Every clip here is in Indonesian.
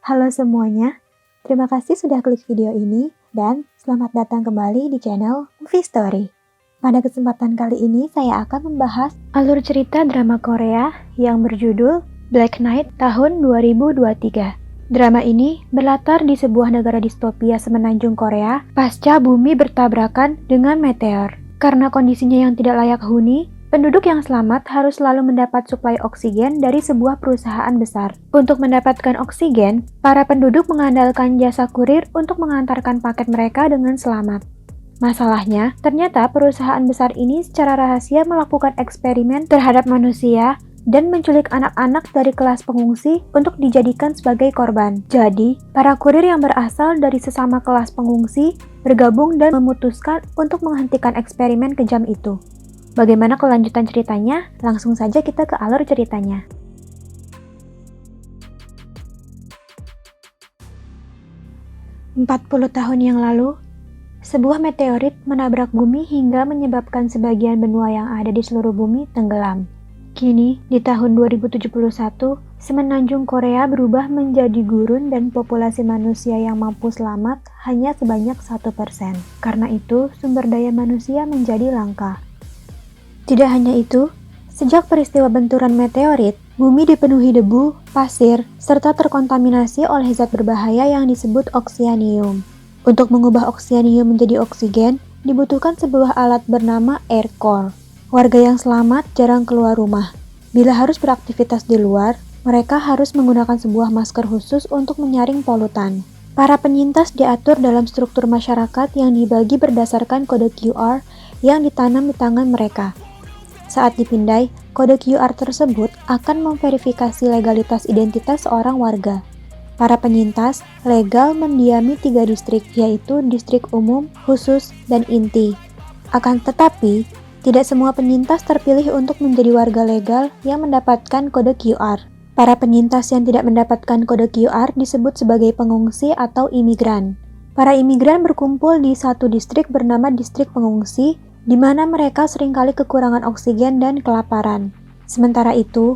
Halo semuanya, terima kasih sudah klik video ini dan selamat datang kembali di channel Movie Story. Pada kesempatan kali ini saya akan membahas alur cerita drama Korea yang berjudul Black Knight tahun 2023. Drama ini berlatar di sebuah negara distopia semenanjung Korea pasca bumi bertabrakan dengan meteor. Karena kondisinya yang tidak layak huni, penduduk yang selamat harus selalu mendapat suplai oksigen dari sebuah perusahaan besar. Untuk mendapatkan oksigen, para penduduk mengandalkan jasa kurir untuk mengantarkan paket mereka dengan selamat. Masalahnya, ternyata perusahaan besar ini secara rahasia melakukan eksperimen terhadap manusia dan menculik anak-anak dari kelas pengungsi untuk dijadikan sebagai korban. Jadi, para kurir yang berasal dari sesama kelas pengungsi bergabung dan memutuskan untuk menghentikan eksperimen kejam itu. Bagaimana kelanjutan ceritanya? Langsung saja kita ke alur ceritanya. "40 tahun yang lalu, sebuah meteorit menabrak bumi hingga menyebabkan sebagian benua yang ada di seluruh bumi tenggelam. Kini, di tahun 2071, semenanjung Korea berubah menjadi gurun dan populasi manusia yang mampu selamat hanya sebanyak 1%. Karena itu, sumber daya manusia menjadi langka. Tidak hanya itu, sejak peristiwa benturan meteorit, bumi dipenuhi debu, pasir, serta terkontaminasi oleh zat berbahaya yang disebut oksianium. Untuk mengubah oksianium menjadi oksigen, dibutuhkan sebuah alat bernama air core. Warga yang selamat jarang keluar rumah. Bila harus beraktivitas di luar, mereka harus menggunakan sebuah masker khusus untuk menyaring polutan. Para penyintas diatur dalam struktur masyarakat yang dibagi berdasarkan kode QR yang ditanam di tangan mereka. Saat dipindai, kode QR tersebut akan memverifikasi legalitas identitas seorang warga. Para penyintas legal mendiami 3 distrik, yaitu distrik umum, khusus, dan inti. Akan tetapi, tidak semua penyintas terpilih untuk menjadi warga legal yang mendapatkan kode QR. Para penyintas yang tidak mendapatkan kode QR disebut sebagai pengungsi atau imigran. Para imigran berkumpul di satu distrik bernama distrik pengungsi, di mana mereka seringkali kekurangan oksigen dan kelaparan. Sementara itu,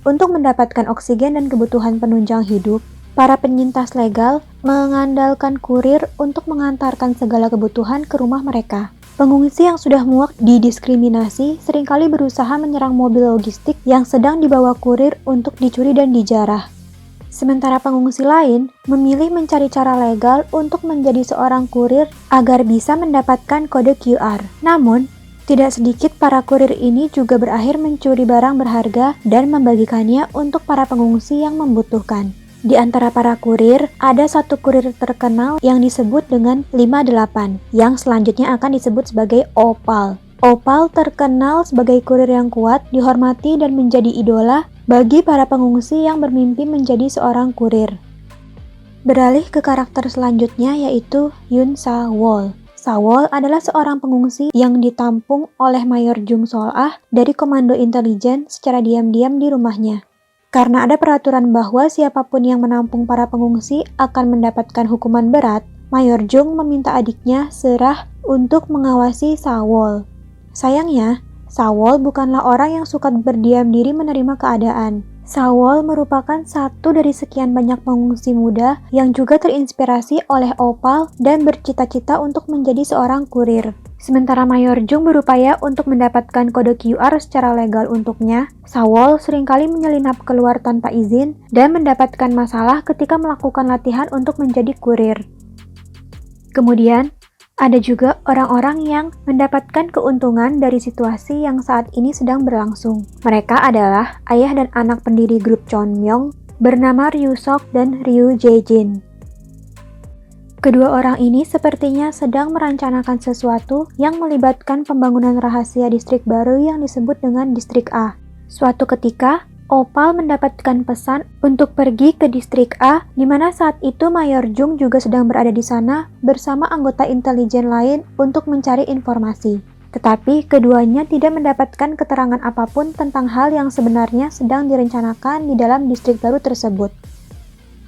untuk mendapatkan oksigen dan kebutuhan penunjang hidup, para penyintas legal mengandalkan kurir untuk mengantarkan segala kebutuhan ke rumah mereka. Pengungsi yang sudah muak didiskriminasi seringkali berusaha menyerang mobil logistik yang sedang dibawa kurir untuk dicuri dan dijarah. Sementara pengungsi lain memilih mencari cara legal untuk menjadi seorang kurir agar bisa mendapatkan kode QR. Namun, tidak sedikit para kurir ini juga berakhir mencuri barang berharga dan membagikannya untuk para pengungsi yang membutuhkan. Di antara para kurir, ada satu kurir terkenal yang disebut dengan 58, yang selanjutnya akan disebut sebagai Opal. Opal terkenal sebagai kurir yang kuat, dihormati dan menjadi idola bagi para pengungsi yang bermimpi menjadi seorang kurir. Beralih ke karakter selanjutnya yaitu Yoon Sa-wol. Sa-wol adalah seorang pengungsi yang ditampung oleh Mayor Jung Sol-ah dari Komando Intelijen secara diam-diam di rumahnya. Karena ada peraturan bahwa siapapun yang menampung para pengungsi akan mendapatkan hukuman berat, Mayor Jung meminta adiknya Serah untuk mengawasi Sa-wol. Sayangnya, Sa-wol bukanlah orang yang suka berdiam diri menerima keadaan. Sa-wol merupakan satu dari sekian banyak pengungsi muda yang juga terinspirasi oleh Opal dan bercita-cita untuk menjadi seorang kurir. Sementara Mayor Jung berupaya untuk mendapatkan kode QR secara legal untuknya, Sa-wol seringkali menyelinap keluar tanpa izin dan mendapatkan masalah ketika melakukan latihan untuk menjadi kurir. Kemudian, ada juga orang-orang yang mendapatkan keuntungan dari situasi yang saat ini sedang berlangsung. Mereka adalah ayah dan anak pendiri grup Chonmyoung bernama Ryu Sok dan Ryu Jae-jin. Kedua orang ini sepertinya sedang merencanakan sesuatu yang melibatkan pembangunan rahasia distrik baru yang disebut dengan Distrik A. Suatu ketika, Opal mendapatkan pesan untuk pergi ke Distrik A, di mana saat itu Mayor Jung juga sedang berada di sana bersama anggota intelijen lain untuk mencari informasi. Tetapi keduanya tidak mendapatkan keterangan apapun tentang hal yang sebenarnya sedang direncanakan di dalam distrik baru tersebut.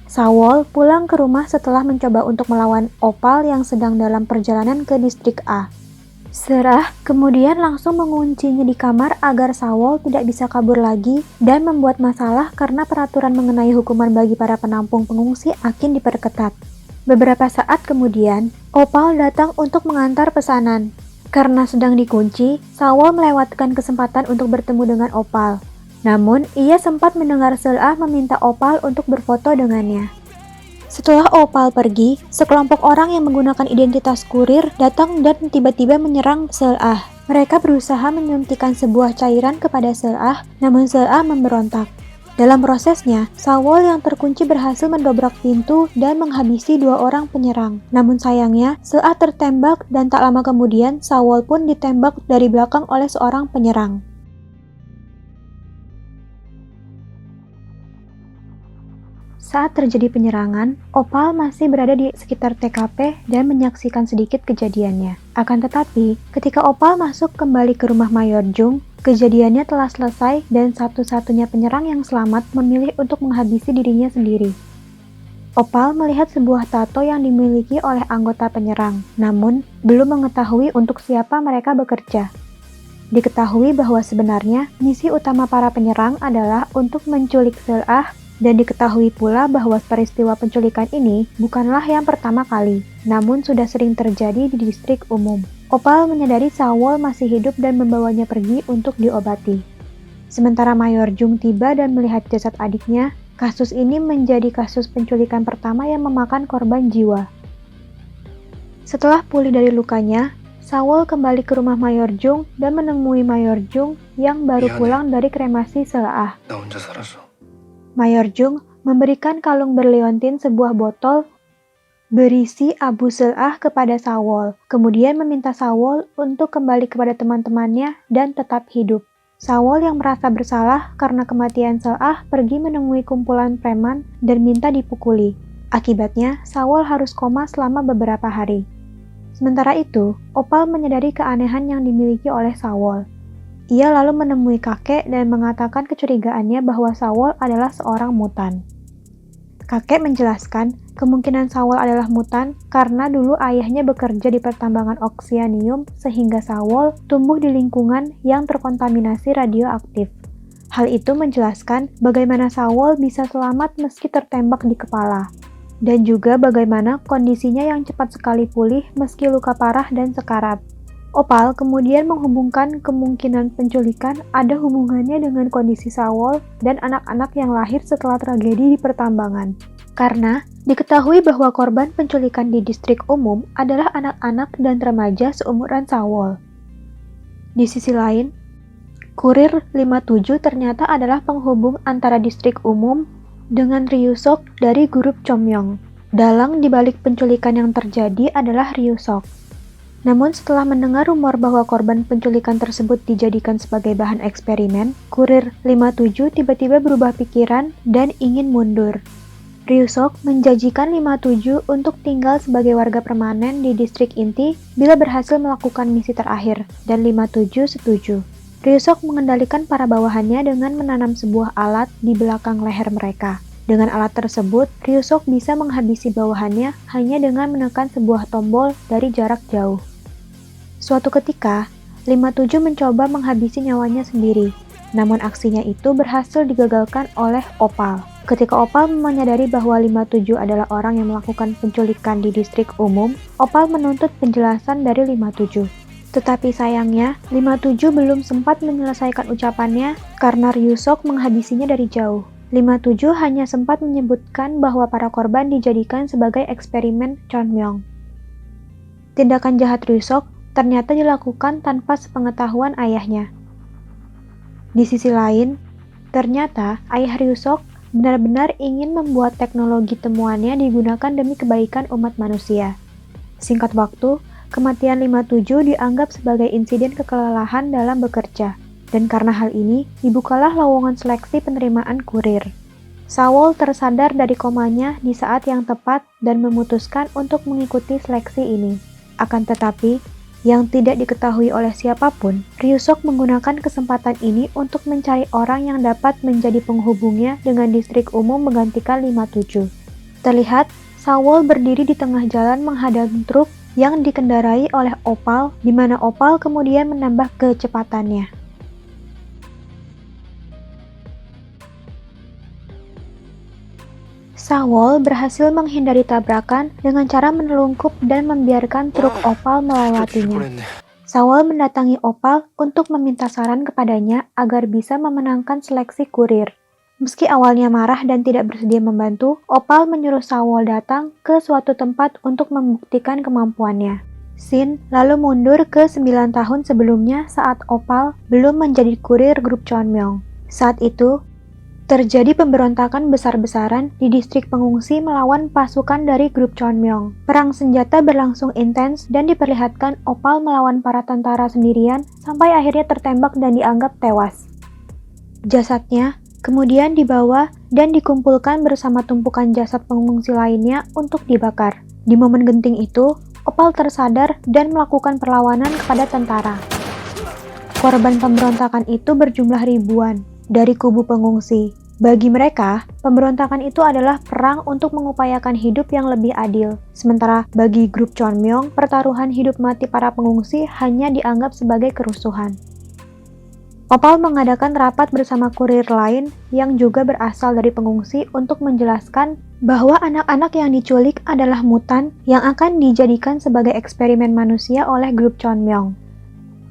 Sa-wol pulang ke rumah setelah mencoba untuk melawan Opal yang sedang dalam perjalanan ke Distrik A. Serah kemudian langsung menguncinya di kamar agar Saul tidak bisa kabur lagi dan membuat masalah karena peraturan mengenai hukuman bagi para penampung pengungsi akan diperketat. Beberapa saat kemudian, Opal datang untuk mengantar pesanan. Karena sedang dikunci, Saul melewatkan kesempatan untuk bertemu dengan Opal. Namun, ia sempat mendengar Selah meminta Opal untuk berfoto dengannya. Setelah Opal pergi, sekelompok orang yang menggunakan identitas kurir datang dan tiba-tiba menyerang Selah. Mereka berusaha menyuntikkan sebuah cairan kepada Selah, namun Selah memberontak. Dalam prosesnya, Saul yang terkunci berhasil mendobrak pintu dan menghabisi 2 orang penyerang. Namun sayangnya, Selah tertembak dan tak lama kemudian Saul pun ditembak dari belakang oleh seorang penyerang. Saat terjadi penyerangan, Opal masih berada di sekitar TKP dan menyaksikan sedikit kejadiannya. Akan tetapi, ketika Opal masuk kembali ke rumah Mayor Jung, kejadiannya telah selesai dan satu-satunya penyerang yang selamat memilih untuk menghabisi dirinya sendiri. Opal melihat sebuah tato yang dimiliki oleh anggota penyerang, namun belum mengetahui untuk siapa mereka bekerja. Diketahui bahwa sebenarnya misi utama para penyerang adalah untuk menculik Selah. Dan diketahui pula bahwa peristiwa penculikan ini bukanlah yang pertama kali, namun sudah sering terjadi di distrik umum. Opal menyadari Saul masih hidup dan membawanya pergi untuk diobati. Sementara Mayor Jung tiba dan melihat jasad adiknya, kasus ini menjadi kasus penculikan pertama yang memakan korban jiwa. Setelah pulih dari lukanya, Saul kembali ke rumah Mayor Jung dan menemui Mayor Jung yang baru pulang dari kremasi Selah. Mayor Jung memberikan kalung berleontin sebuah botol berisi abu Selah kepada Saul, kemudian meminta Saul untuk kembali kepada teman-temannya dan tetap hidup. Saul yang merasa bersalah karena kematian Selah pergi menemui kumpulan preman dan minta dipukuli. Akibatnya, Saul harus koma selama beberapa hari. Sementara itu, Opal menyadari keanehan yang dimiliki oleh Saul. Ia lalu menemui kakek dan mengatakan kecurigaannya bahwa Saul adalah seorang mutan. Kakek menjelaskan kemungkinan Saul adalah mutan karena dulu ayahnya bekerja di pertambangan oksianium sehingga Saul tumbuh di lingkungan yang terkontaminasi radioaktif. Hal itu menjelaskan bagaimana Saul bisa selamat meski tertembak di kepala, dan juga bagaimana kondisinya yang cepat sekali pulih meski luka parah dan sekarat. Opal kemudian menghubungkan kemungkinan penculikan ada hubungannya dengan kondisi Saul dan anak-anak yang lahir setelah tragedi di pertambangan. Karena diketahui bahwa korban penculikan di distrik umum adalah anak-anak dan remaja seumuran Saul. Di sisi lain, Kurir 57 ternyata adalah penghubung antara distrik umum dengan Ryusok dari grup Chomyong. Dalang dibalik penculikan yang terjadi adalah Ryusok. Namun setelah mendengar rumor bahwa korban penculikan tersebut dijadikan sebagai bahan eksperimen, Kurir 57 tiba-tiba berubah pikiran dan ingin mundur. Ryusok menjanjikan 57 untuk tinggal sebagai warga permanen di distrik inti bila berhasil melakukan misi terakhir, dan 57 setuju. Ryusok mengendalikan para bawahannya dengan menanam sebuah alat di belakang leher mereka. Dengan alat tersebut, Ryusok bisa menghabisi bawahannya hanya dengan menekan sebuah tombol dari jarak jauh. Suatu ketika, 57 mencoba menghabisi nyawanya sendiri, namun aksinya itu berhasil digagalkan oleh Opal. Ketika Opal menyadari bahwa 57 adalah orang yang melakukan penculikan di distrik umum, Opal menuntut penjelasan dari 57. Tetapi sayangnya, 57 belum sempat menyelesaikan ucapannya karena Ryusok menghabisinya dari jauh. 57 hanya sempat menyebutkan bahwa para korban dijadikan sebagai eksperimen Chomyong. Tindakan jahat Ryusok ternyata dilakukan tanpa sepengetahuan ayahnya. Di sisi lain, ternyata ayah Ryusok benar-benar ingin membuat teknologi temuannya digunakan demi kebaikan umat manusia. Singkat waktu, kematian 57 dianggap sebagai insiden kekelelahan dalam bekerja, dan karena hal ini, dibukalah lowongan seleksi penerimaan kurir. Saul tersadar dari komanya di saat yang tepat dan memutuskan untuk mengikuti seleksi ini. Akan tetapi, yang tidak diketahui oleh siapapun, Ryusok menggunakan kesempatan ini untuk mencari orang yang dapat menjadi penghubungnya dengan distrik umum menggantikan 57. Terlihat, Saul berdiri di tengah jalan menghadang truk yang dikendarai oleh Opal, di mana Opal kemudian menambah kecepatannya. Saul berhasil menghindari tabrakan dengan cara menelungkup dan membiarkan truk Opal melewatinya. Saul mendatangi Opal untuk meminta saran kepadanya agar bisa memenangkan seleksi kurir. Meski awalnya marah dan tidak bersedia membantu, Opal menyuruh Saul datang ke suatu tempat untuk membuktikan kemampuannya. Sin lalu mundur ke 9 tahun sebelumnya saat Opal belum menjadi kurir grup Chonmyong. Saat itu, terjadi pemberontakan besar-besaran di distrik pengungsi melawan pasukan dari grup Chonmyong. Perang senjata berlangsung intens dan diperlihatkan Opal melawan para tentara sendirian sampai akhirnya tertembak dan dianggap tewas. Jasadnya kemudian dibawa dan dikumpulkan bersama tumpukan jasad pengungsi lainnya untuk dibakar. Di momen genting itu, Opal tersadar dan melakukan perlawanan kepada tentara. Korban pemberontakan itu berjumlah ribuan dari kubu pengungsi. Bagi mereka, pemberontakan itu adalah perang untuk mengupayakan hidup yang lebih adil. Sementara bagi grup Chonmyong, pertaruhan hidup mati para pengungsi hanya dianggap sebagai kerusuhan. Opal mengadakan rapat bersama kurir lain yang juga berasal dari pengungsi untuk menjelaskan bahwa anak-anak yang diculik adalah mutan yang akan dijadikan sebagai eksperimen manusia oleh grup Chonmyong.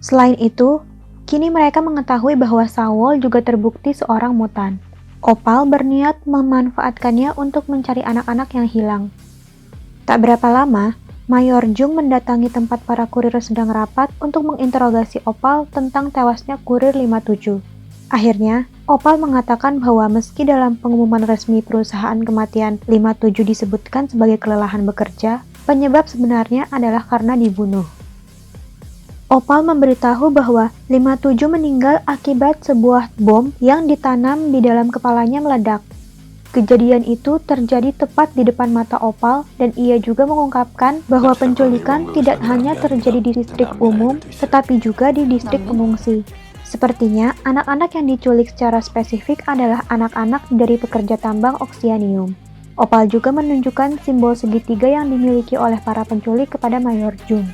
Selain itu, kini mereka mengetahui bahwa Saul juga terbukti seorang mutan. Opal berniat memanfaatkannya untuk mencari anak-anak yang hilang. Tak berapa lama, Mayor Jung mendatangi tempat para kurir sedang rapat untuk menginterogasi Opal tentang tewasnya kurir 57. Akhirnya, Opal mengatakan bahwa meski dalam pengumuman resmi perusahaan kematian 57 disebutkan sebagai kelelahan bekerja, penyebab sebenarnya adalah karena dibunuh. Opal memberitahu bahwa 57 meninggal akibat sebuah bom yang ditanam di dalam kepalanya meledak. Kejadian itu terjadi tepat di depan mata Opal dan ia juga mengungkapkan bahwa penculikan tidak hanya terjadi di distrik umum, tetapi juga di distrik pengungsi. Sepertinya, anak-anak yang diculik secara spesifik adalah anak-anak dari pekerja tambang oksianium. Opal juga menunjukkan simbol segitiga yang dimiliki oleh para penculik kepada Mayor Jung.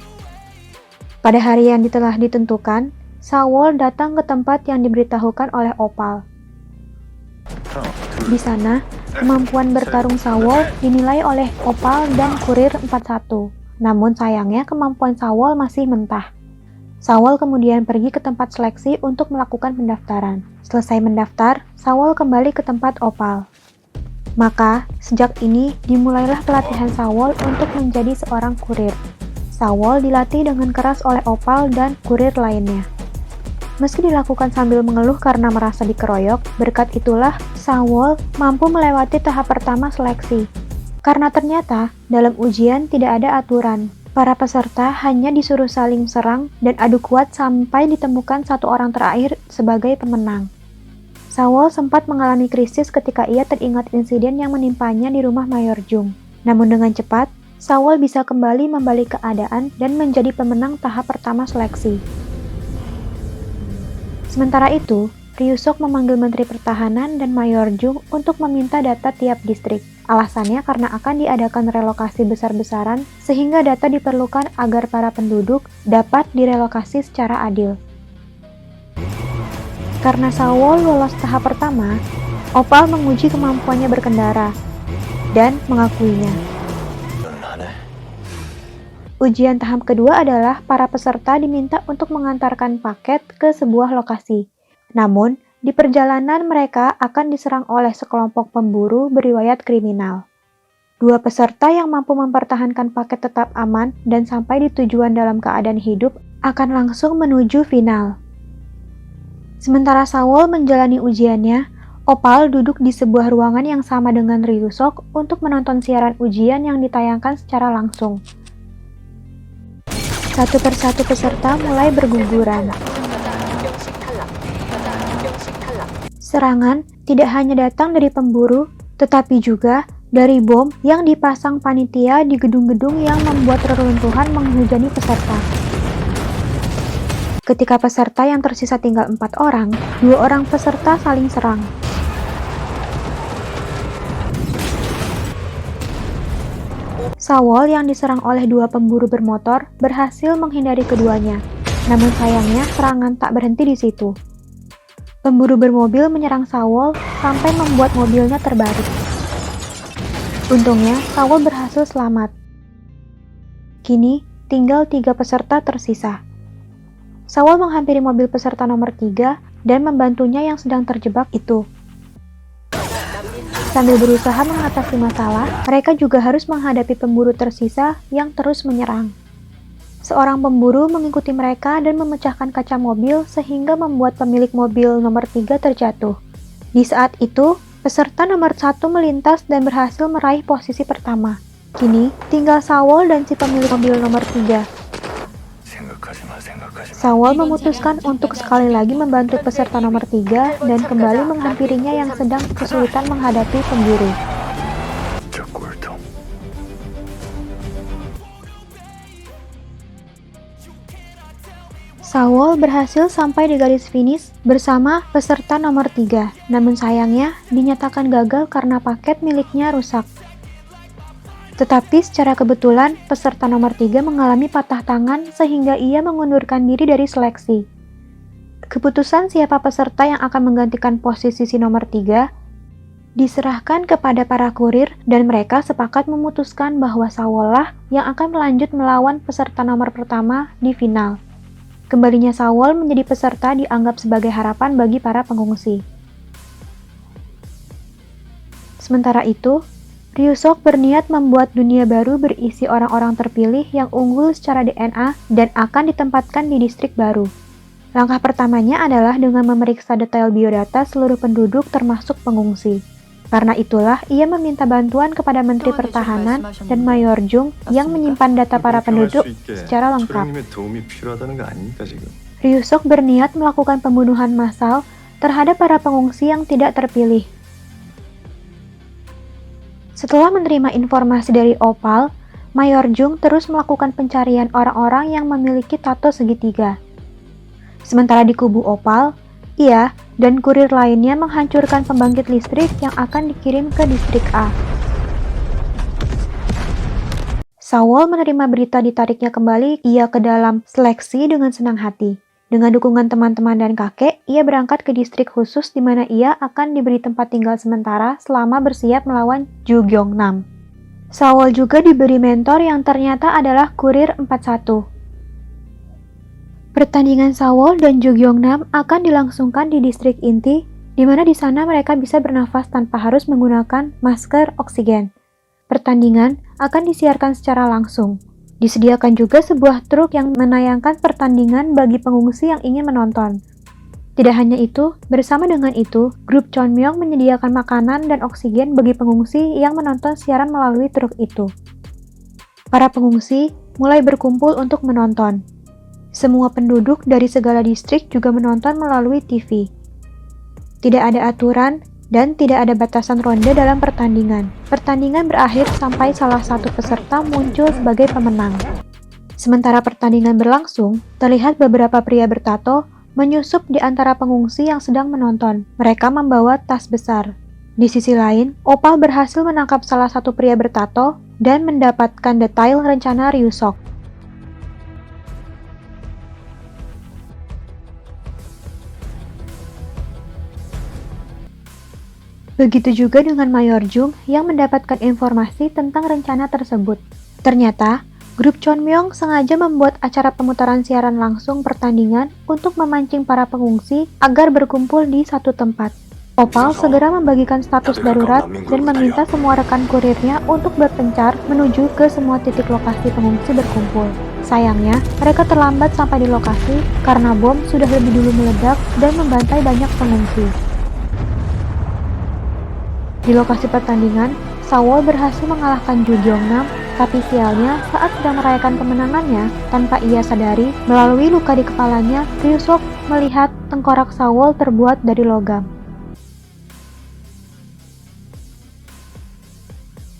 Pada hari yang telah ditentukan, Saul datang ke tempat yang diberitahukan oleh Opal. Di sana, kemampuan bertarung Saul dinilai oleh Opal dan kurir 41. Namun sayangnya kemampuan Saul masih mentah. Saul kemudian pergi ke tempat seleksi untuk melakukan pendaftaran. Selesai mendaftar, Saul kembali ke tempat Opal. Maka, sejak ini dimulailah pelatihan Saul untuk menjadi seorang kurir. Saul dilatih dengan keras oleh Opal dan kurir lainnya. Meski dilakukan sambil mengeluh karena merasa dikeroyok, berkat itulah Saul mampu melewati tahap pertama seleksi. Karena ternyata dalam ujian tidak ada aturan. Para peserta hanya disuruh saling serang dan adu kuat sampai ditemukan satu orang terakhir sebagai pemenang. Saul sempat mengalami krisis ketika ia teringat insiden yang menimpanya di rumah Mayor Jung. Namun dengan cepat, Saul bisa kembali membalik keadaan dan menjadi pemenang tahap pertama seleksi. Sementara itu, Ryusok memanggil Menteri Pertahanan dan Mayor Jung untuk meminta data tiap distrik. Alasannya karena akan diadakan relokasi besar-besaran sehingga data diperlukan agar para penduduk dapat direlokasi secara adil. Karena Saul lolos tahap pertama, Opal menguji kemampuannya berkendara dan mengakuinya. Ujian tahap kedua adalah para peserta diminta untuk mengantarkan paket ke sebuah lokasi. Namun, di perjalanan mereka akan diserang oleh sekelompok pemburu beriwayat kriminal. Dua peserta yang mampu mempertahankan paket tetap aman dan sampai di tujuan dalam keadaan hidup akan langsung menuju final. Sementara Saul menjalani ujiannya, Opal duduk di sebuah ruangan yang sama dengan Ryusok untuk menonton siaran ujian yang ditayangkan secara langsung. Satu persatu peserta mulai berguguran. Serangan tidak hanya datang dari pemburu, tetapi juga dari bom yang dipasang panitia di gedung-gedung yang membuat reruntuhan menghujani peserta. Ketika peserta yang tersisa tinggal 4 orang, 2 orang peserta saling serang. Sawol yang diserang oleh dua pemburu bermotor berhasil menghindari keduanya. Namun sayangnya serangan tak berhenti di situ. Pemburu bermobil menyerang Sawol sampai membuat mobilnya terbalik. Untungnya Sawol berhasil selamat. Kini tinggal 3 peserta tersisa. Sawol menghampiri mobil peserta nomor 3 dan membantunya yang sedang terjebak itu. Sambil berusaha mengatasi masalah, mereka juga harus menghadapi pemburu tersisa yang terus menyerang. Seorang pemburu mengikuti mereka dan memecahkan kaca mobil sehingga membuat pemilik mobil nomor 3 terjatuh. Di saat itu, peserta nomor 1 melintas dan berhasil meraih posisi pertama. Kini, tinggal Sawol dan si pemilik mobil nomor 3. Sawol memutuskan untuk sekali lagi membantu peserta nomor 3 dan kembali menghampirinya yang sedang kesulitan menghadapi pemburu. Sawol berhasil sampai di garis finish bersama peserta nomor 3, namun sayangnya dinyatakan gagal karena paket miliknya rusak. Tetapi secara kebetulan, peserta nomor 3 mengalami patah tangan sehingga ia mengundurkan diri dari seleksi. Keputusan siapa peserta yang akan menggantikan posisi si nomor 3 diserahkan kepada para kurir dan mereka sepakat memutuskan bahwa Sawol lah yang akan melanjut melawan peserta nomor pertama di final. Kembalinya Sawol menjadi peserta dianggap sebagai harapan bagi para pengungsi. Sementara itu, Ryusok berniat membuat dunia baru berisi orang-orang terpilih yang unggul secara DNA dan akan ditempatkan di distrik baru. Langkah pertamanya adalah dengan memeriksa detail biodata seluruh penduduk termasuk pengungsi. Karena itulah ia meminta bantuan kepada Menteri Pertahanan dan Mayor Jung yang menyimpan data para penduduk secara lengkap. Ryusok berniat melakukan pembunuhan massal terhadap para pengungsi yang tidak terpilih. Setelah menerima informasi dari Opal, Mayor Jung terus melakukan pencarian orang-orang yang memiliki tato segitiga. Sementara di kubu Opal, ia dan kurir lainnya menghancurkan pembangkit listrik yang akan dikirim ke distrik A. Sawol menerima berita ditariknya kembali ia ke dalam seleksi dengan senang hati. Dengan dukungan teman-teman dan kakek, ia berangkat ke distrik khusus di mana ia akan diberi tempat tinggal sementara selama bersiap melawan Ju Gyeongnam. Sawol juga diberi mentor yang ternyata adalah Kurir 41. Pertandingan Sawol dan Ju Gyeongnam akan dilangsungkan di distrik inti, di mana di sana mereka bisa bernafas tanpa harus menggunakan masker oksigen. Pertandingan akan disiarkan secara langsung. Disediakan juga sebuah truk yang menayangkan pertandingan bagi pengungsi yang ingin menonton. Tidak hanya itu, bersama dengan itu, grup Chonmyoung menyediakan makanan dan oksigen bagi pengungsi yang menonton siaran melalui truk itu. Para pengungsi mulai berkumpul untuk menonton. Semua penduduk dari segala distrik juga menonton melalui TV. Tidak ada aturan dan tidak ada batasan ronde dalam pertandingan. Pertandingan berakhir sampai salah satu peserta muncul sebagai pemenang. Sementara pertandingan berlangsung, terlihat beberapa pria bertato menyusup di antara pengungsi yang sedang menonton. Mereka membawa tas besar. Di sisi lain, Opal berhasil menangkap salah satu pria bertato dan mendapatkan detail rencana Ryusok. Begitu juga dengan Mayor Jung yang mendapatkan informasi tentang rencana tersebut. Ternyata, grup Chonmyoung sengaja membuat acara pemutaran siaran langsung pertandingan untuk memancing para pengungsi agar berkumpul di satu tempat. Opal segera membagikan status darurat dan meminta semua rekan kurirnya untuk berpencar menuju ke semua titik lokasi pengungsi berkumpul. Sayangnya, mereka terlambat sampai di lokasi karena bom sudah lebih dulu meledak dan membantai banyak pengungsi. Di lokasi pertandingan, Sawol berhasil mengalahkan Ju Gyeongnam, tapi sialnya saat sedang merayakan kemenangannya, tanpa ia sadari, melalui luka di kepalanya, Ryusok melihat tengkorak Sawol terbuat dari logam.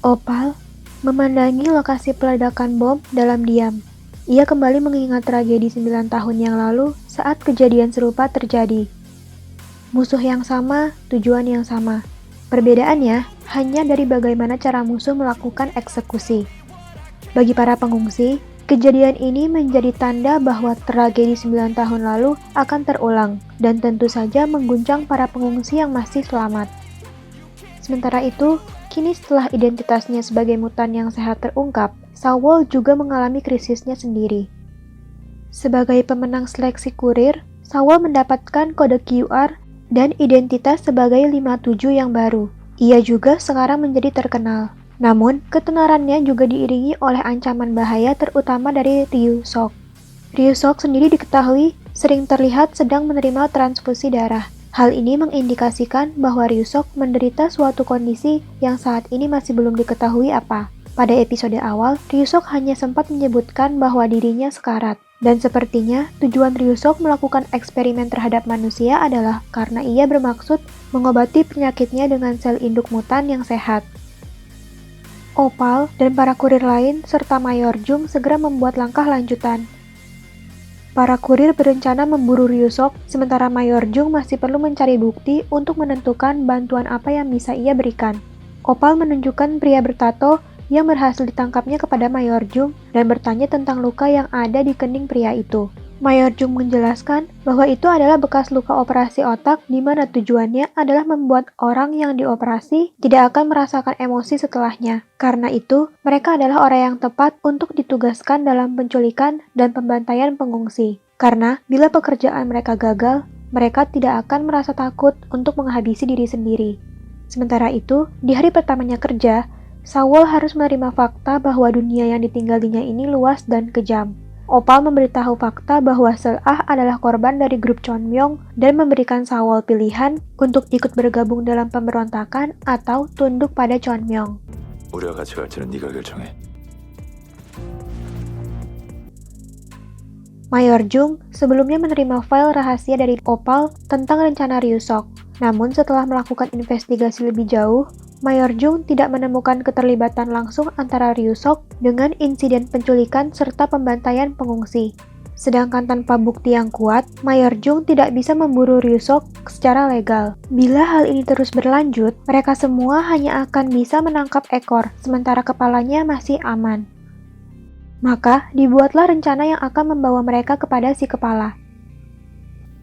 Opal memandangi lokasi peledakan bom dalam diam. Ia kembali mengingat tragedi 9 tahun yang lalu saat kejadian serupa terjadi. Musuh yang sama, tujuan yang sama. Perbedaannya hanya dari bagaimana cara musuh melakukan eksekusi. Bagi para pengungsi, kejadian ini menjadi tanda bahwa tragedi 9 tahun lalu akan terulang dan tentu saja mengguncang para pengungsi yang masih selamat. Sementara itu, kini setelah identitasnya sebagai mutan yang sehat terungkap, Sawol juga mengalami krisisnya sendiri. Sebagai pemenang seleksi kurir, Sawol mendapatkan kode QR dan identitas sebagai 57 yang baru. Ia juga sekarang menjadi terkenal. Namun, ketenarannya juga diiringi oleh ancaman bahaya terutama dari Ryu Sok. Ryu Sok sendiri diketahui sering terlihat sedang menerima transfusi darah. Hal ini mengindikasikan bahwa Ryu Sok menderita suatu kondisi yang saat ini masih belum diketahui apa. Pada episode awal, Ryu Sok hanya sempat menyebutkan bahwa dirinya sekarat. Dan sepertinya tujuan Ryu Sok melakukan eksperimen terhadap manusia adalah karena ia bermaksud mengobati penyakitnya dengan sel induk mutan yang sehat. Opal dan para kurir lain serta Mayor Jung segera membuat langkah lanjutan. Para kurir berencana memburu Ryu Sok, sementara Mayor Jung masih perlu mencari bukti untuk menentukan bantuan apa yang bisa ia berikan. Opal menunjukkan pria bertato yang berhasil ditangkapnya kepada Mayor Jung dan bertanya tentang luka yang ada di kening pria itu. Mayor Jung menjelaskan bahwa itu adalah bekas luka operasi otak di mana tujuannya adalah membuat orang yang dioperasi tidak akan merasakan emosi setelahnya. Karena itu, mereka adalah orang yang tepat untuk ditugaskan dalam penculikan dan pembantaian pengungsi. Karena bila pekerjaan mereka gagal, mereka tidak akan merasa takut untuk menghabisi diri sendiri. Sementara itu, di hari pertamanya kerja, Sawol harus menerima fakta bahwa dunia yang ditinggalinya ini luas dan kejam. Opal memberitahu fakta bahwa Seul-ah adalah korban dari grup Chonmyong dan memberikan Sawol pilihan untuk ikut bergabung dalam pemberontakan atau tunduk pada Chonmyong. 우리가 같이 갈지는 네가 결정해. Mayor Jung sebelumnya menerima file rahasia dari Opal tentang rencana Ryu Sok. Namun setelah melakukan investigasi lebih jauh, Mayor Jung tidak menemukan keterlibatan langsung antara Ryu Sok dengan insiden penculikan serta pembantaian pengungsi. Sedangkan tanpa bukti yang kuat, Mayor Jung tidak bisa memburu Ryu Sok secara legal. Bila hal ini terus berlanjut, mereka semua hanya akan bisa menangkap ekor, sementara kepalanya masih aman. Maka, dibuatlah rencana yang akan membawa mereka kepada si kepala.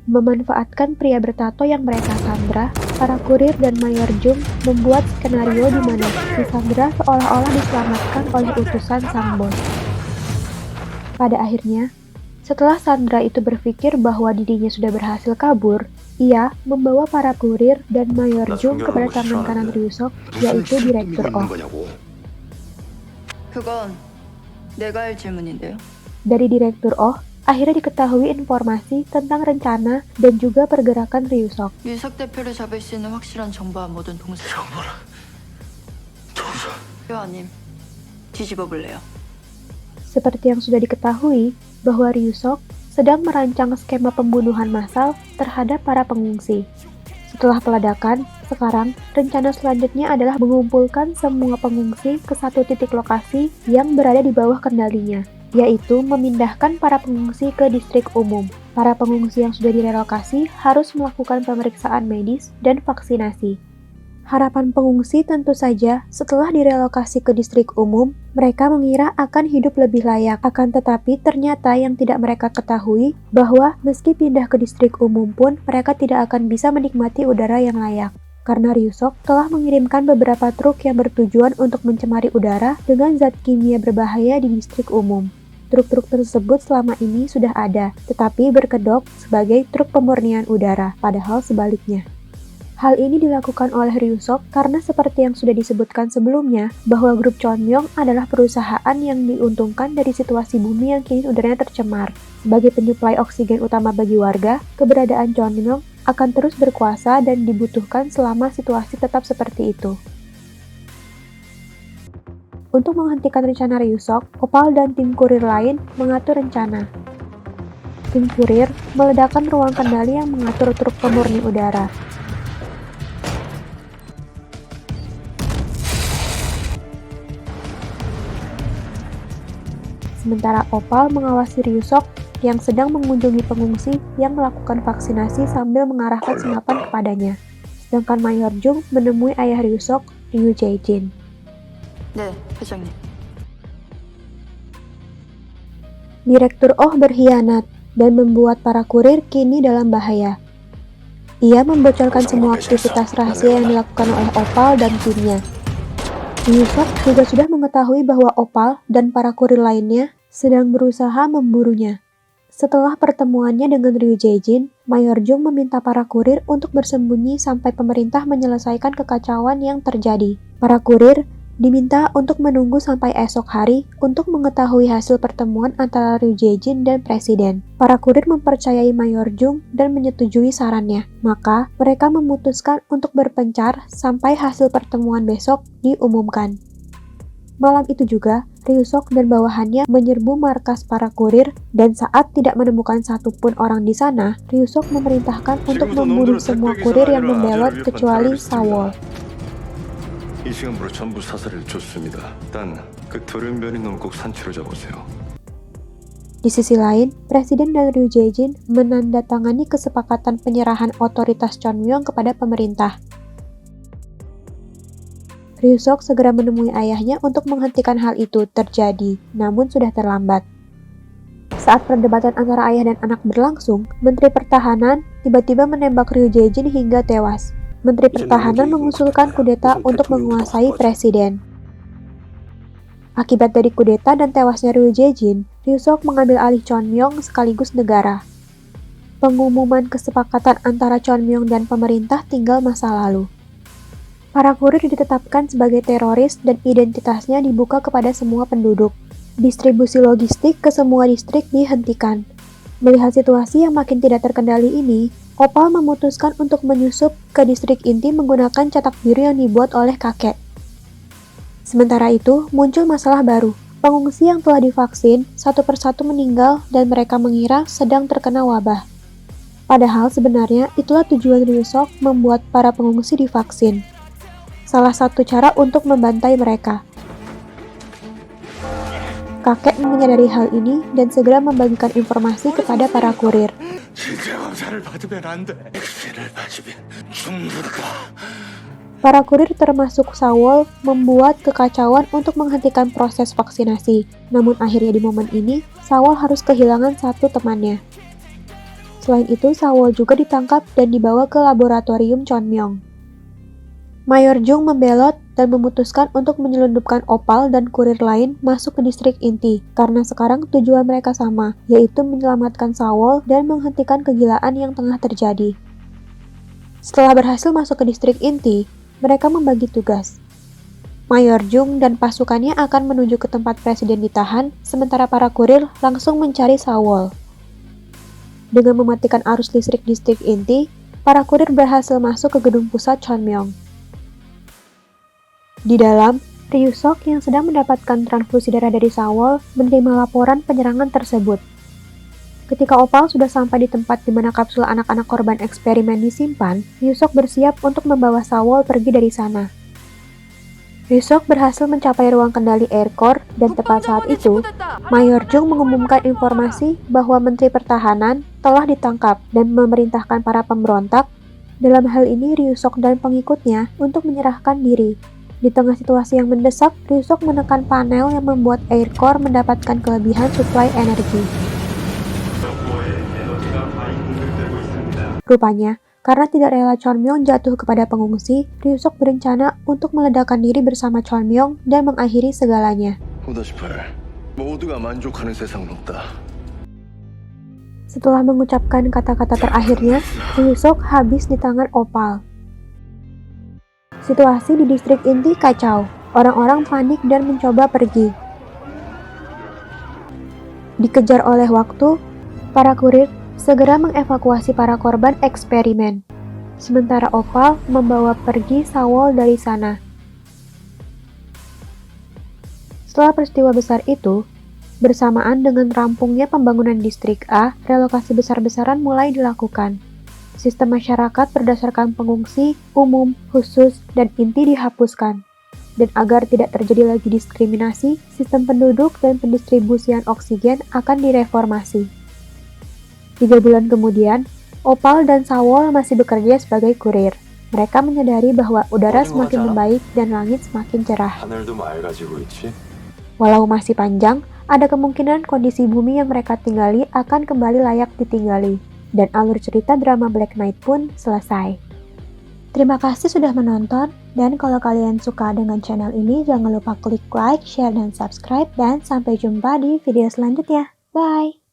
Memanfaatkan pria bertato yang mereka sandra, para kurir dan Mayor Jung membuat skenario di mana si Sandra seolah-olah diselamatkan oleh utusan sang bos. Pada akhirnya, setelah Sandra itu berpikir bahwa dirinya sudah berhasil kabur, ia membawa para kurir dan Mayor Jung kepada tangan kanan Ryu Sok, yaitu Direktur Oh. 그건 내가 할 질문인데요. Dari Direktur Oh, akhirnya diketahui informasi tentang rencana dan juga pergerakan Ryu Sok. 유석 대표를 잡을 수 있는 확실한 정보와 모든 동선. 회원님, 뒤집어 볼래요? Seperti yang sudah diketahui, bahwa Ryu Sok sedang merancang skema pembunuhan massal terhadap para pengungsi. Setelah peledakan, sekarang rencana selanjutnya adalah mengumpulkan semua pengungsi ke satu titik lokasi yang berada di bawah kendalinya, yaitu memindahkan para pengungsi ke distrik umum. Para pengungsi yang sudah direlokasi harus melakukan pemeriksaan medis dan vaksinasi. Harapan pengungsi tentu saja setelah direlokasi ke distrik umum, mereka mengira akan hidup lebih layak. Akan tetapi ternyata yang tidak mereka ketahui bahwa meski pindah ke distrik umum pun mereka tidak akan bisa menikmati udara yang layak. Karena Ryu Sok telah mengirimkan beberapa truk yang bertujuan untuk mencemari udara dengan zat kimia berbahaya di distrik umum. Truk-truk tersebut selama ini sudah ada, tetapi berkedok sebagai truk pemurnian udara, padahal sebaliknya. Hal ini dilakukan oleh Ryu Sok karena seperti yang sudah disebutkan sebelumnya, bahwa grup Chonmyong adalah perusahaan yang diuntungkan dari situasi bumi yang kini udaranya tercemar. Sebagai penyuplai oksigen utama bagi warga, keberadaan Chonmyong akan terus berkuasa dan dibutuhkan selama situasi tetap seperti itu. Untuk menghentikan rencana Ryu Sok, Opal dan tim kurir lain mengatur rencana. Tim kurir meledakkan ruang kendali yang mengatur truk pemurni udara. Sementara Opal mengawasi Ryu Sok yang sedang mengunjungi pengungsi yang melakukan vaksinasi sambil mengarahkan senapan kepadanya. Sedangkan Mayor Jung menemui ayah Ryu Sok, Ryu Jae-jin. 네, 회장님. Direktur Oh berkhianat dan membuat para kurir kini dalam bahaya. Ia membocorkan semua aktivitas rahasia yang dilakukan oleh Opal dan timnya. Ryusok juga sudah mengetahui bahwa Opal dan para kurir lainnya sedang berusaha memburunya. Setelah pertemuannya dengan Ryu Jae-jin, Mayor Jung meminta para kurir untuk bersembunyi sampai pemerintah menyelesaikan kekacauan yang terjadi. Para kurir diminta untuk menunggu sampai esok hari untuk mengetahui hasil pertemuan antara Ryu Jae-jin dan Presiden. Para kurir mempercayai Mayor Jung dan menyetujui sarannya. Maka, mereka memutuskan untuk berpencar sampai hasil pertemuan besok diumumkan. Malam itu juga, Ryusok dan bawahannya menyerbu markas para kurir dan saat tidak menemukan satupun orang di sana, Ryusok memerintahkan untuk membunuh semua kurir yang membelot kecuali Sawol. 이 시간부로 전부 사살을 줬습니다. 단 그 돌연변이 놈 꼭 산채로 잡으세요. Di sisi lain, Presiden dan Ryu Jae-jin menandatangani kesepakatan penyerahan otoritas Chonmyong kepada pemerintah. Ryusok segera menemui ayahnya untuk menghentikan hal itu terjadi, namun sudah terlambat. Saat perdebatan antara ayah dan anak berlangsung, Menteri Pertahanan tiba-tiba menembak Ryu Jae-jin hingga tewas. Menteri Pertahanan mengusulkan kudeta untuk menguasai presiden. Akibat dari kudeta dan tewasnya Ryu Jae-jin, Ryusok mengambil alih Chonmyong sekaligus negara. Pengumuman kesepakatan antara Chonmyong dan pemerintah tinggal masa lalu. Para kurir ditetapkan sebagai teroris dan identitasnya dibuka kepada semua penduduk. Distribusi logistik ke semua distrik dihentikan. Melihat situasi yang makin tidak terkendali ini, Opal memutuskan untuk menyusup ke distrik inti menggunakan cetak biru yang dibuat oleh kakek. Sementara itu, muncul masalah baru. Pengungsi yang telah divaksin satu persatu meninggal dan mereka mengira sedang terkena wabah. Padahal sebenarnya itulah tujuan Ryusok membuat para pengungsi divaksin. Salah satu cara untuk membantai mereka. Kakek menyadari hal ini dan segera membagikan informasi kepada para kurir. Para kurir termasuk Sawol membuat kekacauan untuk menghentikan proses vaksinasi. Namun akhirnya di momen ini, Sawol harus kehilangan satu temannya. Selain itu, Sawol juga ditangkap dan dibawa ke laboratorium Chonmyong. Mayor Jung membelot dan memutuskan untuk menyelundupkan Opal dan kurir lain masuk ke distrik inti, karena sekarang tujuan mereka sama, yaitu menyelamatkan Sawol dan menghentikan kegilaan yang tengah terjadi. Setelah berhasil masuk ke distrik inti, mereka membagi tugas. Mayor Jung dan pasukannya akan menuju ke tempat presiden ditahan, sementara para kurir langsung mencari Sawol. Dengan mematikan arus listrik distrik inti, para kurir berhasil masuk ke gedung pusat Chonmyong. Di dalam, Ryusok yang sedang mendapatkan transfusi darah dari Sawol menerima laporan penyerangan tersebut. Ketika Opal sudah sampai di tempat di mana kapsul anak-anak korban eksperimen disimpan, Ryusok bersiap untuk membawa Sawol pergi dari sana. Ryusok berhasil mencapai ruang kendali Air Corps dan tepat saat itu, Mayor Jung mengumumkan informasi bahwa Menteri Pertahanan telah ditangkap dan memerintahkan para pemberontak, dalam hal ini Ryusok dan pengikutnya, untuk menyerahkan diri. Di tengah situasi yang mendesak, Ryusok menekan panel yang membuat Air Corps mendapatkan kelebihan suplai energi. Rupanya, karena tidak rela Chonmyong jatuh kepada pengungsi, Ryusok berencana untuk meledakkan diri bersama Chonmyong dan mengakhiri segalanya. Setelah mengucapkan kata-kata terakhirnya, Ryusok habis di tangan Opal. Situasi di distrik inti kacau. Orang-orang panik dan mencoba pergi. Dikejar oleh waktu, para kurir segera mengevakuasi para korban eksperimen. Sementara Opal membawa pergi Sawol dari sana. Setelah peristiwa besar itu, bersamaan dengan rampungnya pembangunan distrik A, relokasi besar-besaran mulai dilakukan. Sistem masyarakat berdasarkan pengungsi, umum, khusus, dan inti dihapuskan. Dan agar tidak terjadi lagi diskriminasi, sistem penduduk dan pendistribusian oksigen akan direformasi. 3 bulan kemudian, Opal dan Sawol masih bekerja sebagai kurir. Mereka menyadari bahwa udara semakin membaik dan langit semakin cerah. Walau masih panjang, ada kemungkinan kondisi bumi yang mereka tinggali akan kembali layak ditinggali, dan alur cerita drama Black Knight pun selesai. Terima kasih sudah menonton, dan kalau kalian suka dengan channel ini, jangan lupa klik like, share, dan subscribe, dan sampai jumpa di video selanjutnya. Bye!